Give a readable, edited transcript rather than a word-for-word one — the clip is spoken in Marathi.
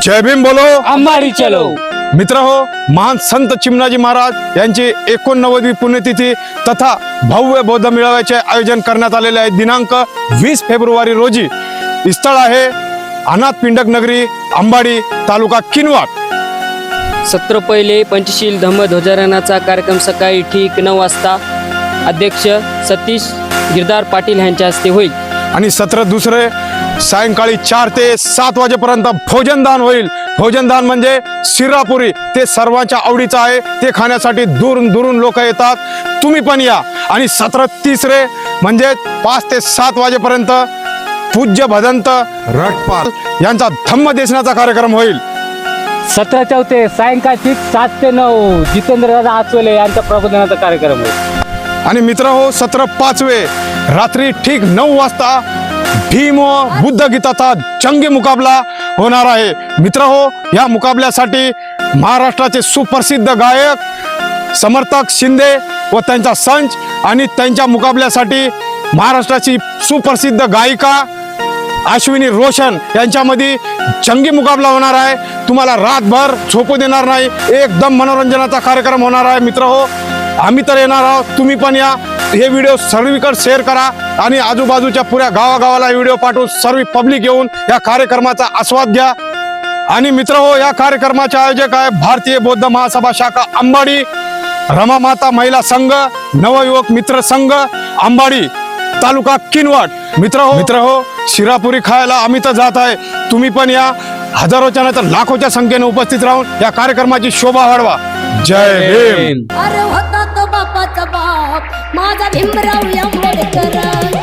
जय भीम बोलो, अंबाडी चलो। मित्र हो, महान संत चिमणाजी महाराज यांची 89वी पुण्यतिथी तथा भव्य बौद्ध मेळाव्याचे आयोजन करण्यात आलेले आहे। दिनांक 20 फेब्रुवारी रोजी स्थळ आहे अनाथ पिंडक नगरी अंबाडी, तालुका किनवट। सत्र पहिले पंचशील धम्मध्वजारोहणाचा कार्यक्रम सकाळी ठीक 9 वाजता अध्यक्ष सतीश गिरदार पाटील यांच्या हस्ते होईल आणि सत्र दुसरे सायंकाळी 4 ते 7 वाजेपर्यंत भोजनदान होईल। भोजनदान म्हणजे शिरापुरी, ते सर्वांच्या आवडीचं आहे, ते खाण्यासाठी दूरून दूरून लोक येतात, तुम्ही पण या। आणि सत्र तिसरे म्हणजे 5 ते 7 वाजेपर्यंत पूज्य भदंत रटपाल यांचा धम्मदेशनाचा कार्यक्रम होईल। 17 चौथे सायंकाळ ठीक 7 ते 9 जितेंद्रदादा आचवले यांचा प्रबोधनाचा कार्यक्रम होईल। आणि मित्र हो, सत्र 5वे रात्री ठीक 9 वाजता भीम व बुद्ध गीताचा जंगी मुकाबला होणार आहे। मित्र हो, या मुकाबल्यासाठी महाराष्ट्राचे सुप्रसिद्ध गायक समर्थक शिंदे व त्यांचा संच आणि त्यांच्या मुकाबल्यासाठी महाराष्ट्राची सुप्रसिद्ध गायिका अश्विनी रोशन यांच्यामध्ये जंगी मुकाबला होणार आहे। तुम्हाला रातभर झोपू देणार नाही, एकदम मनोरंजनाचा कार्यक्रम होणार आहे। मित्र हो, आम्ही तर येणार आहोत, तुम्ही पण या। हे व्हिडिओ सर्वीकडे शेअर करा आणि आजूबाजूच्या पुऱ्या गावागावाला व्हिडिओ पाठवून सर्व पब्लिक येऊन या कार्यक्रमाचा आस्वाद घ्या। आणि मित्र हो, या कार्यक्रमाचे आयोजक आहे भारतीय बौद्ध महासभा शाखा अंबाडी, रमामाता महिला संघ, नवयुवक मित्र संघ अंबाडी, तालुका किनवट। मित्र हो, शिरापुरी खायला आम्ही तर जात आहे, तुम्ही पण या। हजारोच्या नाही तर लाखोच्या संख्येने उपस्थित राहून या कार्यक्रमाची शोभा वाढवा। जय भीम। अरे होता तो बापाचा बाप माझा भीमराव आंबेडकर।